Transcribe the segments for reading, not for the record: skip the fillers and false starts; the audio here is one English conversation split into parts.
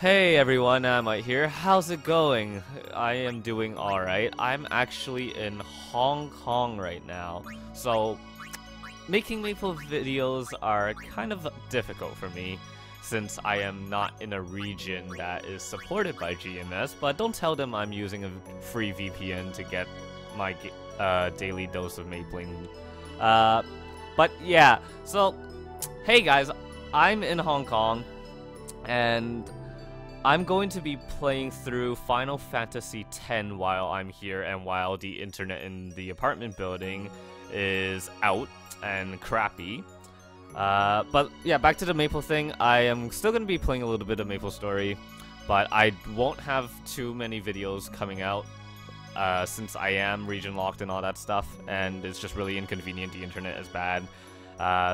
Hey everyone, Mike here. How's it going? I am doing alright. I'm actually in Hong Kong right now. So, making Maple videos are kind of difficult for me since I am not in a region that is supported by GMS, but don't tell them I'm using a free VPN to get my daily dose of Mapling. But yeah, so, hey guys, I'm in Hong Kong, and I'm going to be playing through Final Fantasy X while I'm here and while the internet in the apartment building is out and crappy. But yeah, back to the Maple thing. I am still going to be playing a little bit of MapleStory, but I won't have too many videos coming out since I am region locked and all that stuff, and it's just really inconvenient. The internet is bad.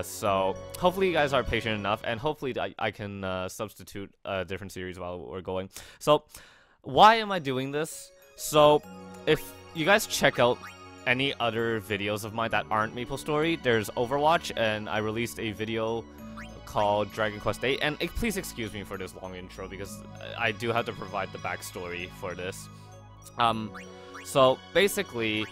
So hopefully you guys are patient enough, and hopefully I can substitute a different series while we're going. So why am I doing this? So if you guys check out any other videos of mine that aren't MapleStory, there's Overwatch, and I released a video called Dragon Quest VIII, and please excuse me for this long intro because I do have to provide the backstory for this. So basically,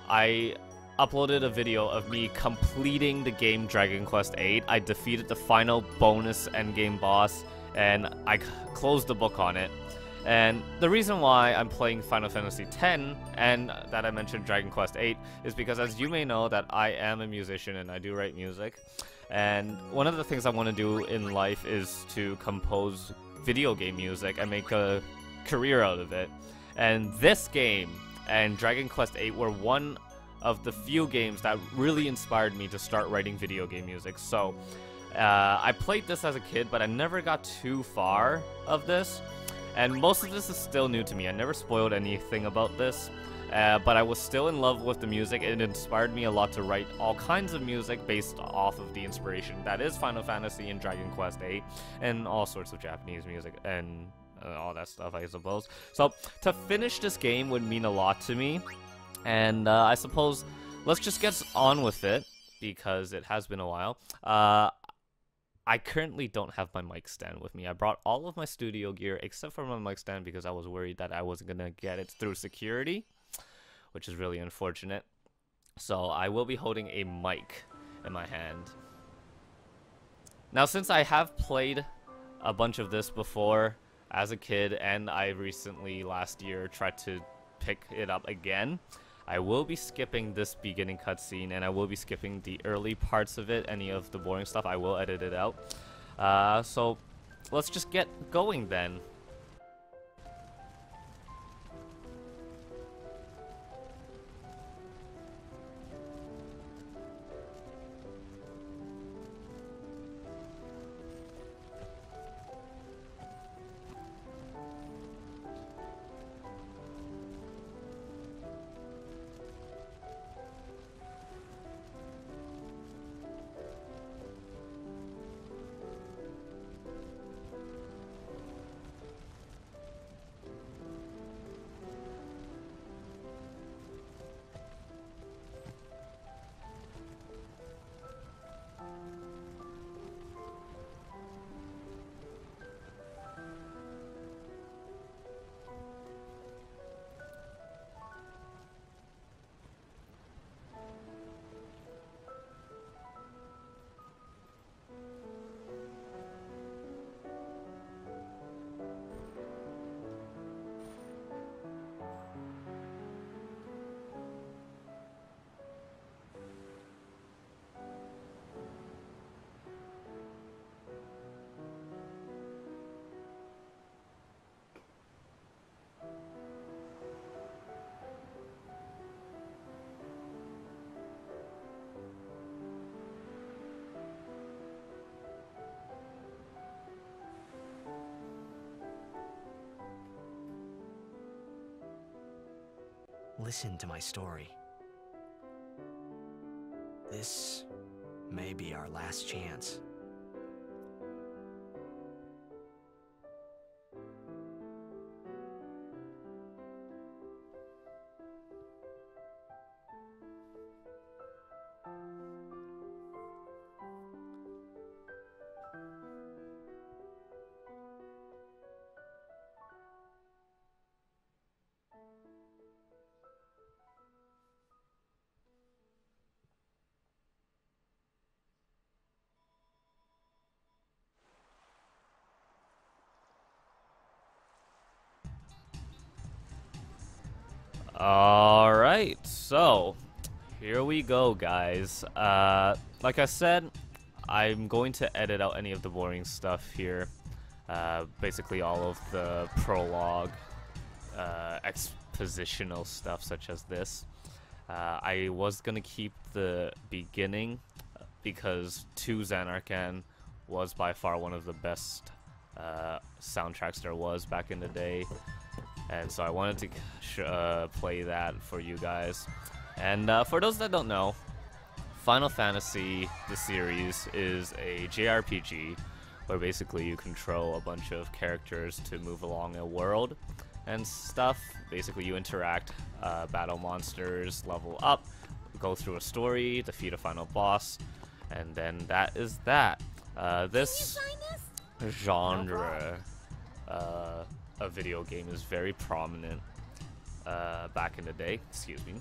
I uploaded a video of me completing the game Dragon Quest VIII. I defeated the final bonus endgame boss, and I closed the book on it. And the reason why I'm playing Final Fantasy X and that I mentioned Dragon Quest VIII is because, as you may know, that I am a musician and I do write music. And one of the things I want to do in life is to compose video game music and make a career out of it. And this game and Dragon Quest VIII were one of the few games that really inspired me to start writing video game music. So I played this as a kid, but I never got too far of this, and most of this is still new to me. I never spoiled anything about this, but I was still in love with the music. It inspired me a lot to write all kinds of music based off of the inspiration that is Final Fantasy and Dragon Quest VIII, and all sorts of Japanese music and all that stuff, I suppose. So to finish this game would mean a lot to me. And I suppose let's just get on with it, because it has been a while. I currently don't have my mic stand with me. I brought all of my studio gear except for my mic stand because I was worried that I wasn't going to get it through security, which is really unfortunate. So I will be holding a mic in my hand. Now, since I have played a bunch of this before as a kid, and I recently last year tried to pick it up again, I will be skipping this beginning cutscene, and I will be skipping the early parts of it. Any of the boring stuff, I will edit it out. So let's just get going then. Listen to my story. This may be our last chance. Alright, so here we go, guys. Like I said, I'm going to edit out any of the boring stuff here. Basically all of the prologue, expositional stuff such as this. I was gonna keep the beginning because 2 Xanarkand was by far one of the best soundtracks there was back in the day. And so I wanted to play that for you guys. And for those that don't know, Final Fantasy, the series, is a JRPG where basically you control a bunch of characters to move along a world and stuff. Basically you interact, battle monsters, level up, go through a story, defeat a final boss, and then that is that. This genre of video game is very prominent back in the day, excuse me,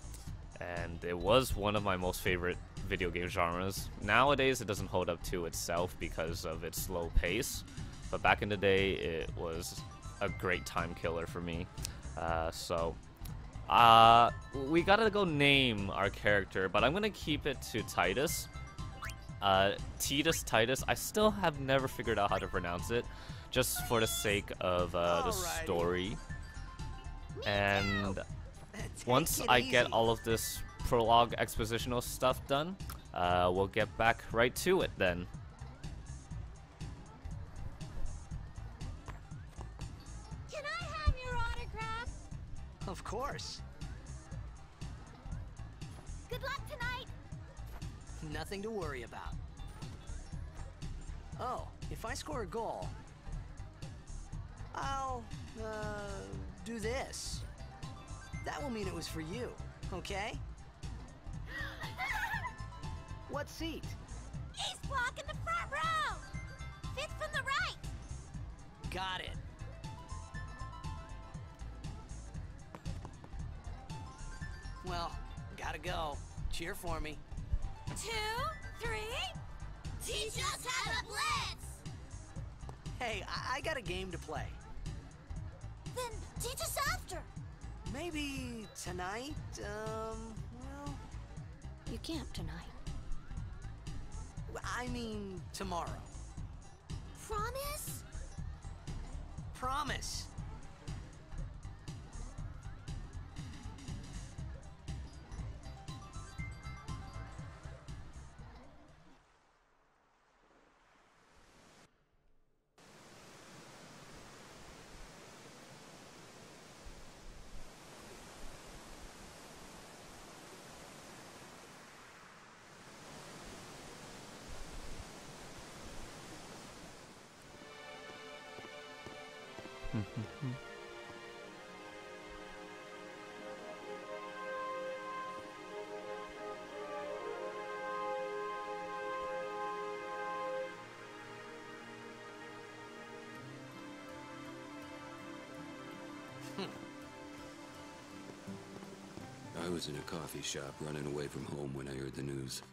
and it was one of my most favorite video game genres. Nowadays it doesn't hold up to itself because of its slow pace, but back in the day it was a great time killer for me. We gotta go name our character, but I'm gonna keep it to Titus. Titus, I still have never figured out how to pronounce it, just for the sake of the story. And once I get all of this prologue expositional stuff done, we'll get back right to it then. Can I have your autograph? Of course. Good luck tonight. Nothing to worry about. Oh, if I score a goal, I'll, do this. That will mean it was for you, okay? What seat? East block in the front row. 5th from the right. Got it. Well, gotta go. Cheer for me. 2, 3. Teach us how to blitz. Hey, I got a game to play. Then teach us after. Maybe tonight, well... You camp tonight. I mean, tomorrow. Promise? Promise. I was in a coffee shop running away from home when I heard the news.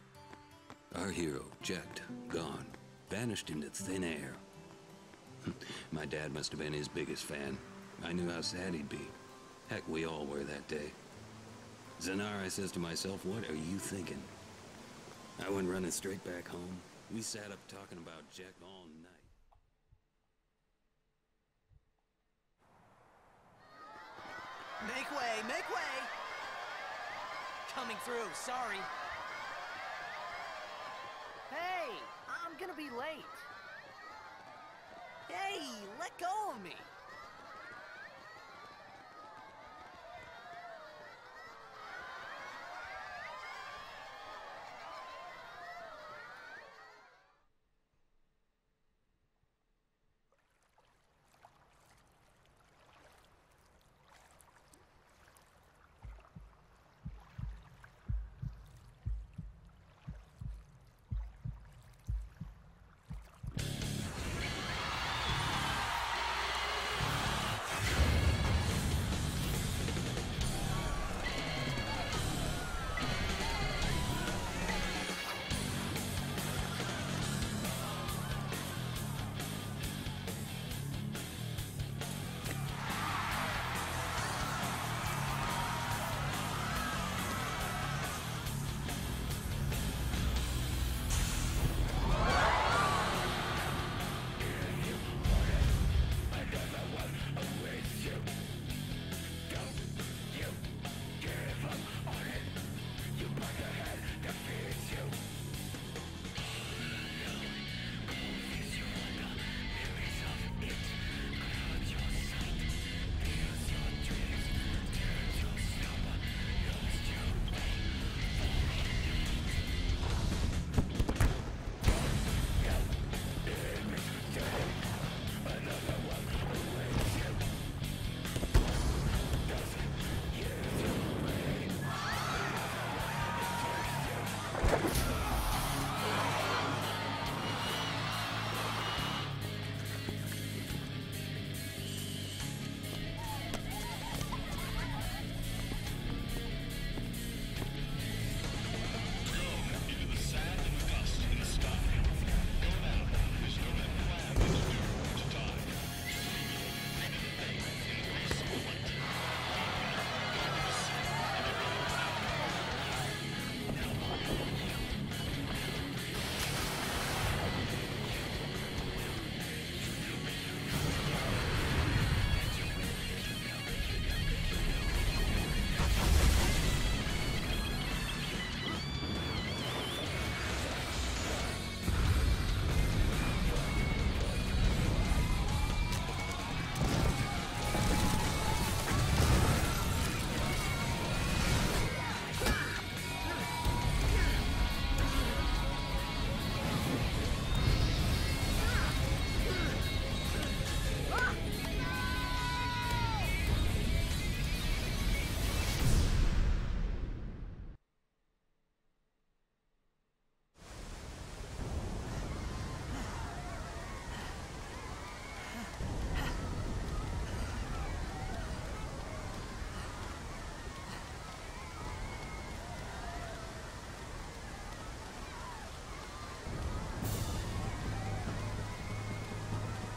Our hero, Jacked, gone, vanished into thin air. My dad must have been his biggest fan. I knew how sad he'd be. Heck, we all were that day. Zanar, I says to myself, what are you thinking? I went running straight back home. We sat up talking about Jack all night. Make way, make way! Coming through, sorry. Hey, I'm gonna be late. Hey, let go of me.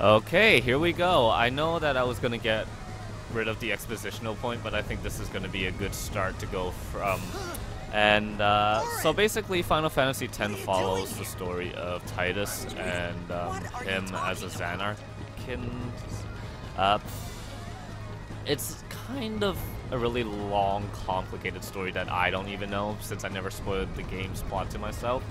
Okay, here we go. I know that I was gonna get rid of the expositional point, but I think this is gonna be a good start to go from. And so basically, Final Fantasy X follows the story of Titus and him as a Xanarkin. It's kind of a really long, complicated story that I don't even know, since I never spoiled the game's plot to myself.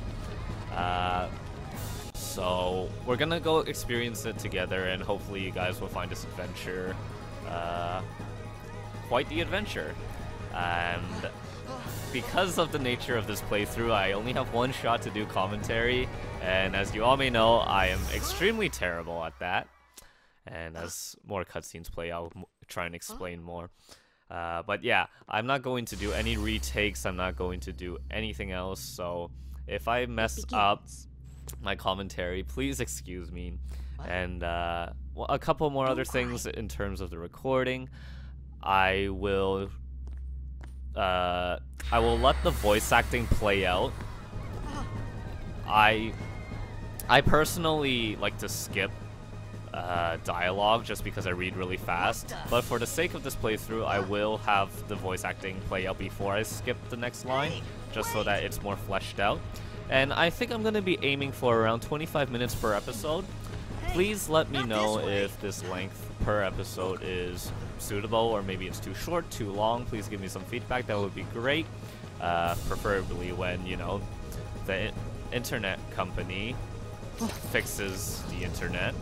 So we're gonna go experience it together, and hopefully you guys will find this adventure quite the adventure. And because of the nature of this playthrough, I only have one shot to do commentary, and as you all may know, I am extremely terrible at that. And as more cutscenes play, I'll try and explain more. But yeah, I'm not going to do any retakes, I'm not going to do anything else, so if I mess up my commentary, please excuse me. And well, a couple more other things in terms of the recording. I will let the voice acting play out. I personally like to skip dialogue just because I read really fast, but for the sake of this playthrough, I will have the voice acting play out before I skip the next line, just so that it's more fleshed out. And I think I'm going to be aiming for around 25 minutes per episode. Please let me know if this length per episode is suitable, or maybe it's too short, too long. Please give me some feedback, that would be great. Preferably when, you know, the internet company fixes the internet,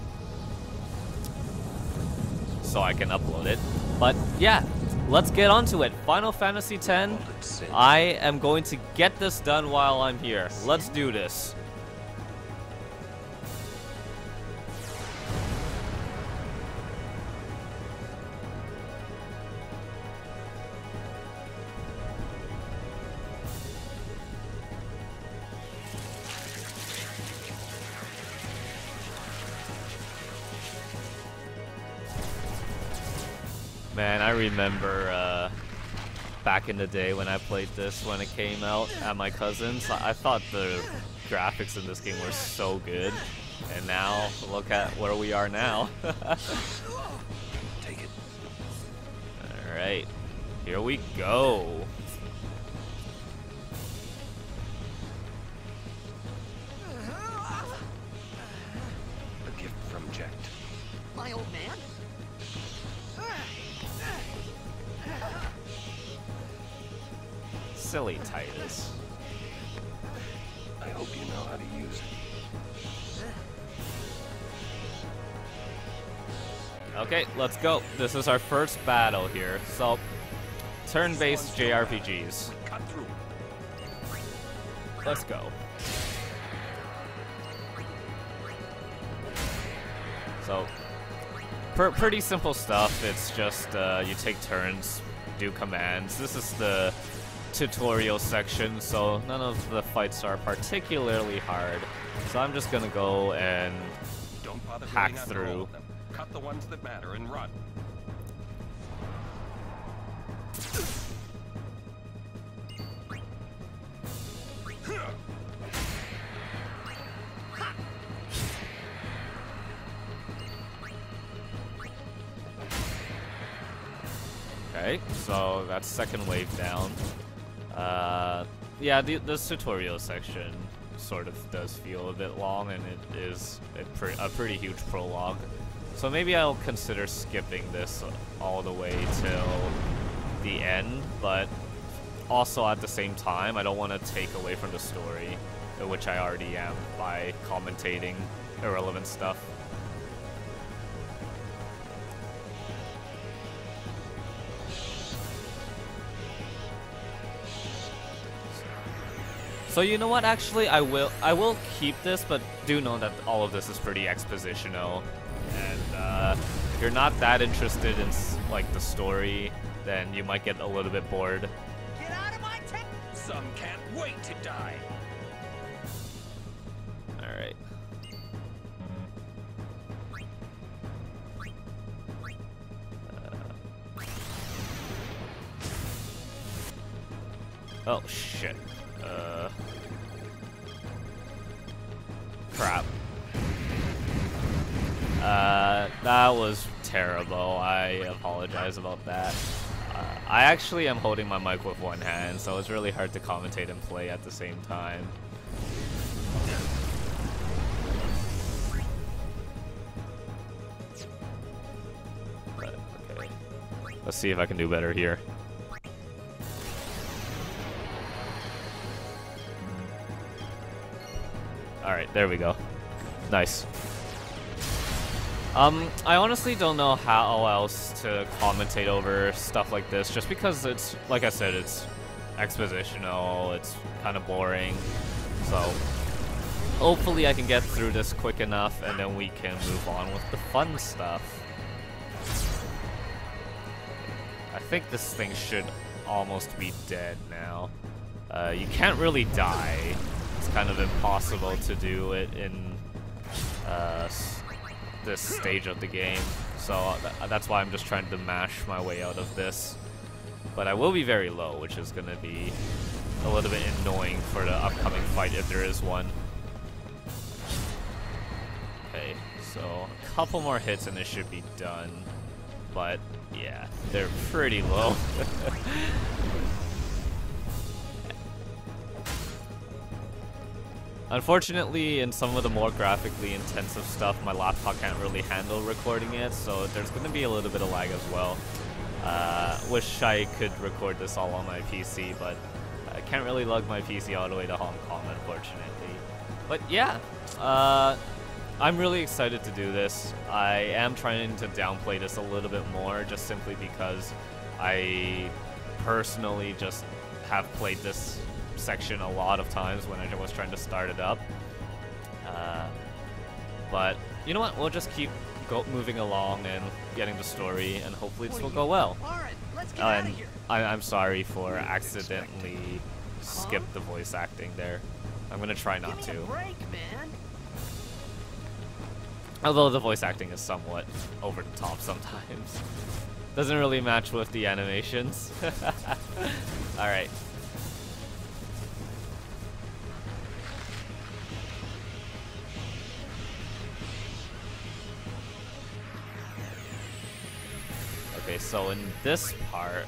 so I can upload it. But yeah, let's get on to it. Final Fantasy X. I am going to get this done while I'm here. Let's do this. Man, I remember back in the day when I played this when it came out at my cousin's. I thought the graphics in this game were so good, and now look at where we are now. Take it. Alright, here we go. A gift from Jack. My old man? Silly Titus. I hope you know how to use it. Okay, let's go. This is our first battle here. So, turn-based JRPGs. Cut through. Let's go. So, pretty simple stuff. It's just you take turns, do commands. This is the tutorial section, so none of the fights are particularly hard. So I'm just gonna go and Don't bother hack going after through. all of them. Cut the ones that matter and run. Okay, so that's second wave down. Yeah, this tutorial section sort of does feel a bit long, and it is a pretty huge prologue. So maybe I'll consider skipping this all the way till the end, but also at the same time, I don't want to take away from the story, which I already am by commentating irrelevant stuff. So you know what, actually I will keep this, but do know that all of this is pretty expositional, and if you're not that interested in like the story, then you might get a little bit bored. Get out of my tent! Some can't wait to die. Alright. Oh shit. Crap. That was terrible. I apologize about that. I actually am holding my mic with one hand, so it's really hard to commentate and play at the same time. But, okay. Let's see if I can do better here. Alright, there we go. Nice. I honestly don't know how else to commentate over stuff like this, just because it's, like I said, it's expositional, it's kind of boring, so hopefully I can get through this quick enough and then we can move on with the fun stuff. I think this thing should almost be dead now. You can't really die. It's kind of impossible to do it in this stage of the game, so that's why I'm just trying to mash my way out of this. But I will be very low, which is going to be a little bit annoying for the upcoming fight if there is one. Okay, so a couple more hits and it should be done. But yeah, they're pretty low. Unfortunately, in some of the more graphically intensive stuff, my laptop can't really handle recording it, so there's going to be a little bit of lag as well. Wish I could record this all on my PC, but I can't really lug my PC all the way to Hong Kong, unfortunately. But yeah, I'm really excited to do this. I am trying to downplay this a little bit more, just simply because I personally just have played this section a lot of times when I was trying to start it up. But you know what? We'll just keep moving along and getting the story, and hopefully this will go well. And I'm sorry for accidentally skip the voice acting there. I'm gonna try not to. Although the voice acting is somewhat over the top sometimes. Doesn't really match with the animations. Alright. Okay, so in this part,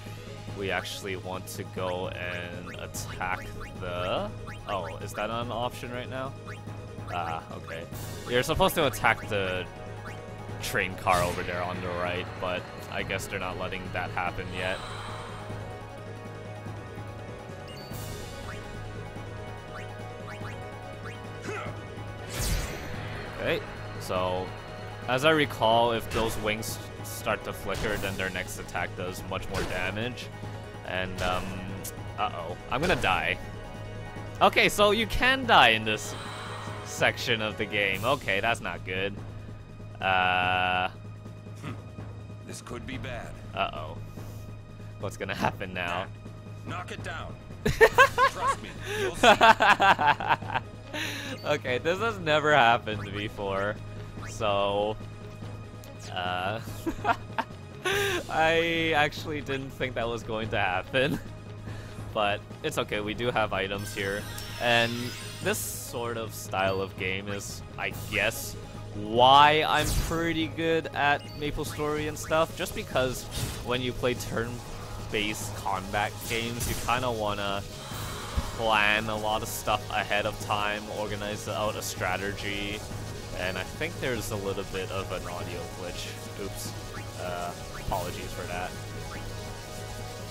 we actually want to go and attack the... Oh, is that an option right now? Ah, okay. You're supposed to attack the train car over there on the right, but I guess they're not letting that happen yet. Okay, so as I recall, if those wings start to flicker, then their next attack does much more damage. And, uh-oh. I'm gonna die. Okay, so you can die in this section of the game. Okay, that's not good. This could be bad. Uh-oh. What's gonna happen now? Knock it down. Trust me, you'll see. Okay, this has never happened before. So... I actually didn't think that was going to happen. But it's okay, we do have items here. And this sort of style of game is, I guess, why I'm pretty good at MapleStory and stuff. Just because when you play turn-based combat games, you kind of want to plan a lot of stuff ahead of time, organize out a strategy. And I think there's a little bit of an audio glitch. Oops. Apologies for that.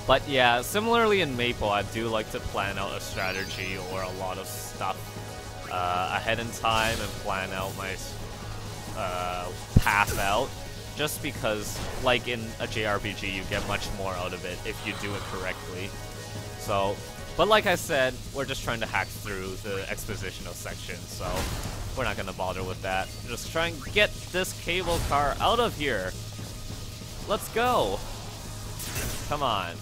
But yeah, similarly in Maple, I do like to plan out a strategy or a lot of stuff ahead in time and plan out my path out. Just because, like in a JRPG, you get much more out of it if you do it correctly. So, but like I said, we're just trying to hack through the expositional section, so we're not going to bother with that. Just try and get this cable car out of here. Let's go. Come on.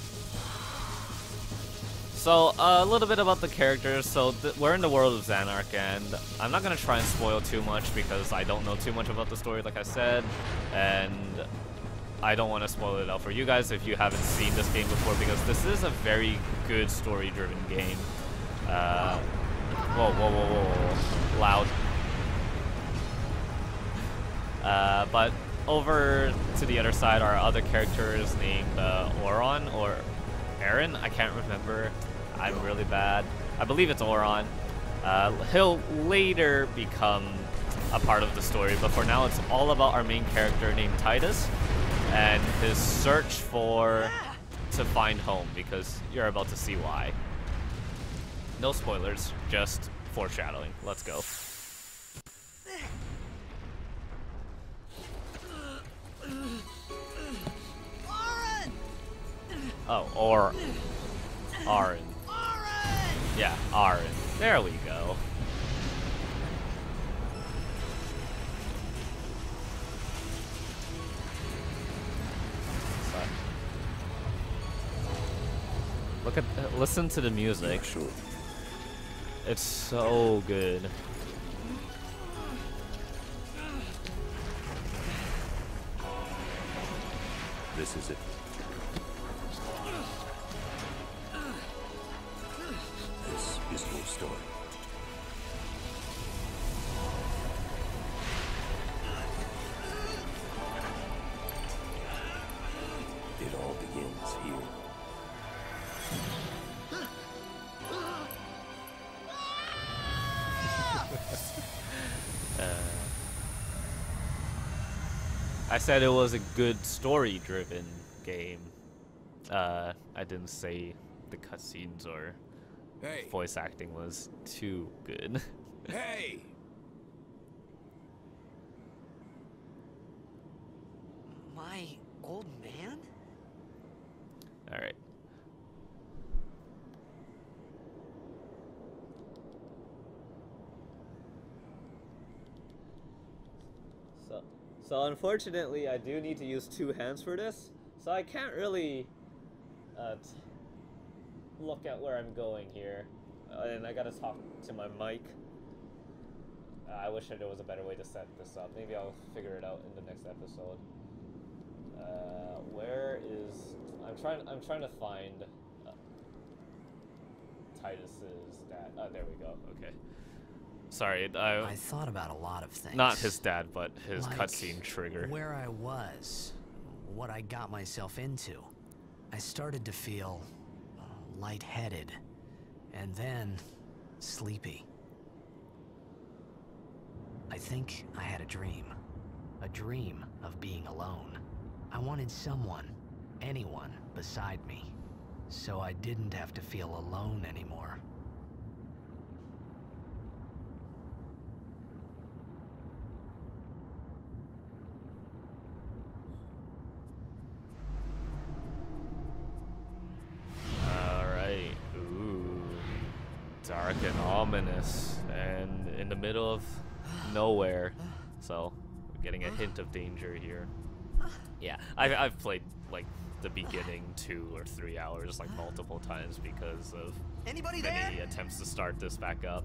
So, a little bit about the characters. So, we're in the world of Xanark, and I'm not going to try and spoil too much because I don't know too much about the story, like I said. And I don't want to spoil it out for you guys if you haven't seen this game before, because this is a very good story-driven game. Whoa, whoa, whoa, whoa. Loud. But over to the other side, our other character is named Oron or Aaron. I can't remember. I'm really bad. I believe it's Oron. He'll later become a part of the story, but for now it's all about our main character named Titus and his search to find home, because you're about to see why. No spoilers, just foreshadowing. Let's go. Oh, Aaron. Yeah, Aaron. There we go. Listen to the music. Sure. It's so good. This is it. This is your story. It all begins here. I said it was a good story-driven game. I didn't say the cutscenes or Hey. voice acting was too good. Hey. My old man? All right. So unfortunately, I do need to use two hands for this, so I can't really look at where I'm going here, and I gotta talk to my mic. I wish there was a better way to set this up. Maybe I'll figure it out in the next episode. Where is I'm trying to find Titus's dad. Oh, there we go. Okay. Sorry, I thought about a lot of things. not his dad, but his Like cutscene trigger. where I was, what I got myself into. I started to feel lightheaded, and then sleepy. I think I had a dream of being alone. I wanted someone, anyone beside me, so I didn't have to feel alone anymore. Alright. Ooh. Dark and ominous. And in the middle of nowhere. So, we're getting a hint of danger here. Yeah, I've played, like, the beginning 2 or 3 hours, like, multiple times because of Anybody many there? attempts to start this back up.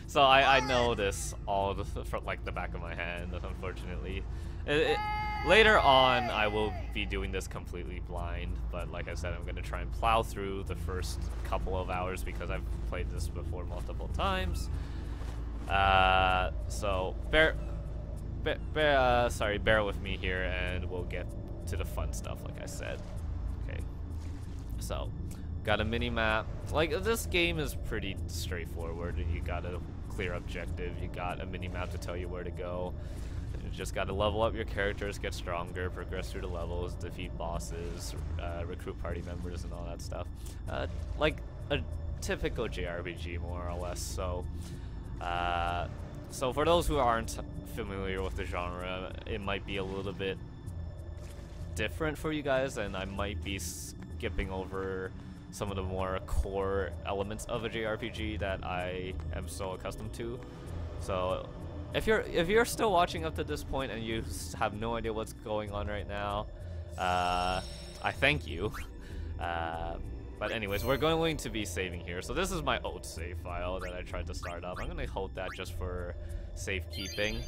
So I know this all from, like, the back of my hand, unfortunately. Later on, I will be doing this completely blind, but like I said, I'm going to try and plow through the first couple of hours because I've played this before multiple times. So bear with me here, and we'll get to the fun stuff, like I said. Okay, so got a mini map. Like, this game is pretty straightforward. You got a clear objective. You got a mini map to tell you where to go. You just got to level up your characters, get stronger, progress through the levels, defeat bosses, recruit party members, and all that stuff. Like a typical JRPG, more or less. So for those who aren't familiar with the genre, it might be a little bit different for you guys, and I might be skipping over some of the more core elements of a JRPG that I am so accustomed to. So if you're still watching up to this point and you have no idea what's going on right now, I thank you. But anyways, we're going to be saving here. So this is my old save file that I tried to start up. I'm going to hold that just for safekeeping.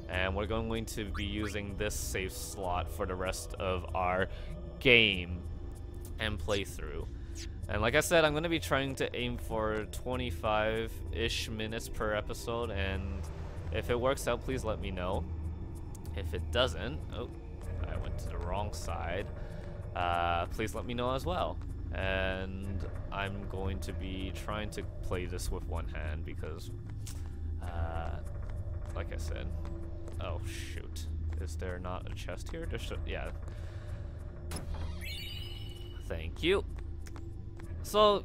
And we're going to be using this save slot for the rest of our game and playthrough. And like I said, I'm going to be trying to aim for 25-ish minutes per episode, and if it works out, please let me know. If it doesn't, oh, I went to the wrong side. Please let me know as well. And I'm going to be trying to play this with one hand because, like I said, oh shoot, is there not a chest here? There should, yeah. Thank you. So,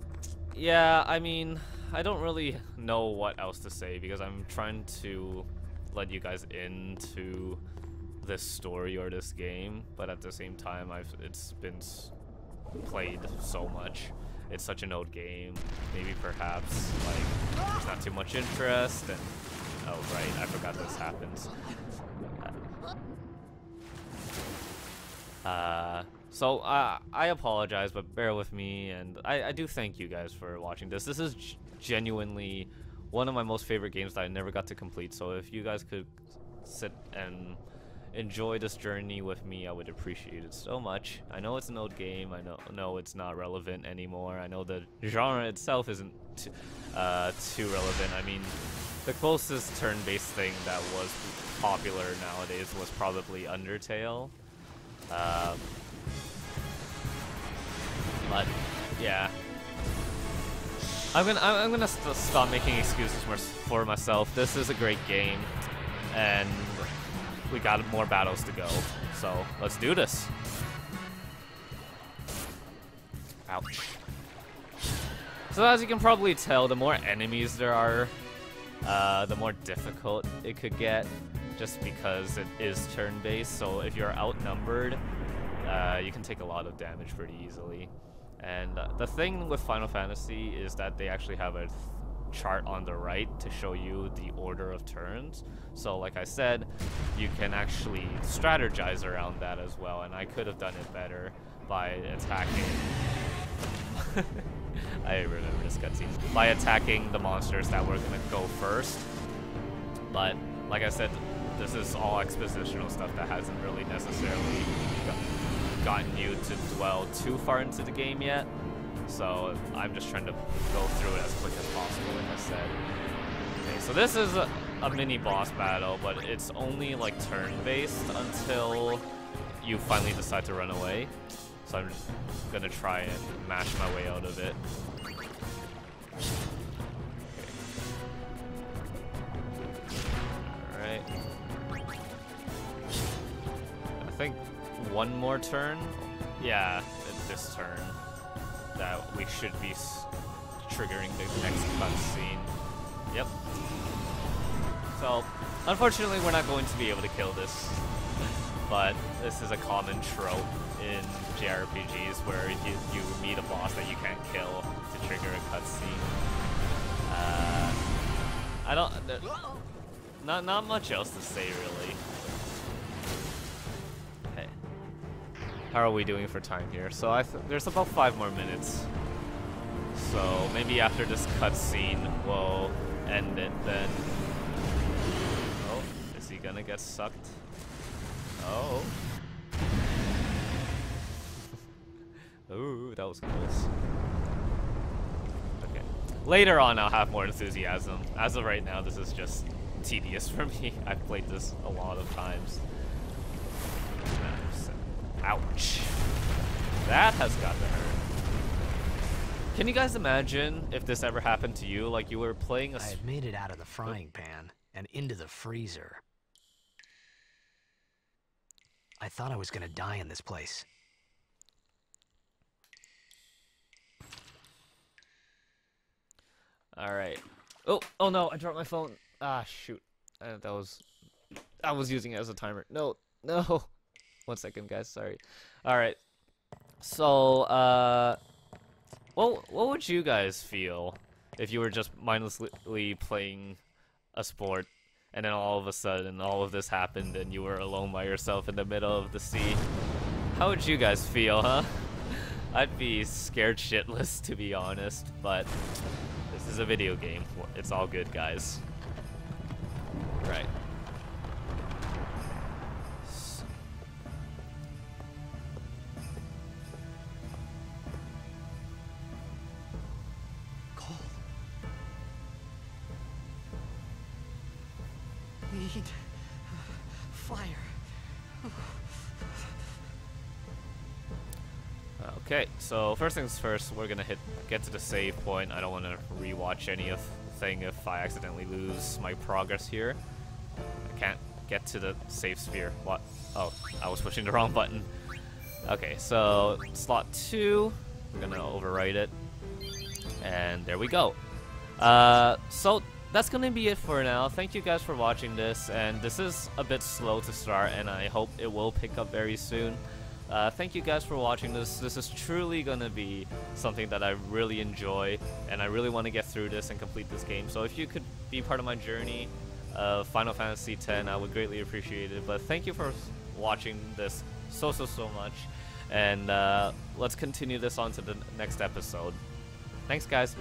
yeah, I mean, I don't really know what else to say because I'm trying to let you guys into this story or this game, but at the same time, it's been played so much. It's such an old game. Maybe perhaps like there's not too much interest, and oh right, I forgot this happens. So I apologize, but bear with me, and I do thank you guys for watching this. This is genuinely one of my most favorite games that I never got to complete, so if you guys could sit and enjoy this journey with me, I would appreciate it so much. I know it's an old game, I know it's not relevant anymore, I know the genre itself isn't too relevant. I mean, the closest turn-based thing that was popular nowadays was probably Undertale. But yeah, I'm gonna stop making excuses for myself. This is a great game, and we got more battles to go. So let's do this. Ouch. So as you can probably tell, the more enemies there are, the more difficult it could get, just because it is turn-based. So if you're outnumbered, you can take a lot of damage pretty easily. And the thing with Final Fantasy is that they actually have a chart on the right to show you the order of turns. So like I said, you can actually strategize around that as well, and I could have done it better by attacking I remember this cutscene. By attacking the monsters that were gonna go first. But like I said, this is all expositional stuff that hasn't really necessarily gotten you to dwell too far into the game yet. So I'm just trying to go through it as quick as possible, like I said. Okay, so this is a mini boss battle, but it's only like turn-based until you finally decide to run away. So I'm just gonna try and mash my way out of it. Alright. I think one more turn? Yeah, it's this turn that we should be triggering the next cutscene. Yep. So, unfortunately we're not going to be able to kill this, but this is a common trope in JRPGs where you meet a boss that you can't kill to trigger a cutscene. I don't... Not much else to say, really. Okay. How are we doing for time here? So there's about 5 more minutes. So maybe after this cutscene, we'll end it then. Oh, is he gonna get sucked? Oh. Ooh, that was close. Okay. Later on, I'll have more enthusiasm. As of right now, this is just tedious for me. I've played this a lot of times. Ouch. That has got to hurt. Can you guys imagine if this ever happened to you? Like you were playing a... I had made it out of the frying pan and into the freezer. I thought I was gonna die in this place. Alright. Oh no, I dropped my phone. Ah, shoot. I was using it as a timer. No. 1 second, guys, sorry. Alright. So, what would you guys feel if you were just mindlessly playing a sport and then all of a sudden all of this happened and you were alone by yourself in the middle of the sea? How would you guys feel, huh? I'd be scared shitless, to be honest, but this is a video game. It's all good, guys. Right. Need fire. Okay, so first things first, we're gonna get to the save point. I don't want to rewatch any of the thing if I accidentally lose my progress here. I can't get to the save sphere. What? Oh, I was pushing the wrong button. Okay, so slot 2, we're gonna overwrite it, and there we go. So that's gonna be it for now. Thank you guys for watching this, and this is a bit slow to start, and I hope it will pick up very soon. Thank you guys for watching this. This is truly gonna be something that I really enjoy, and I really want to get through this and complete this game. So if you could be part of my journey of Final Fantasy X, I would greatly appreciate it. But thank you for watching this so much, and let's continue this on to the next episode. Thanks, guys.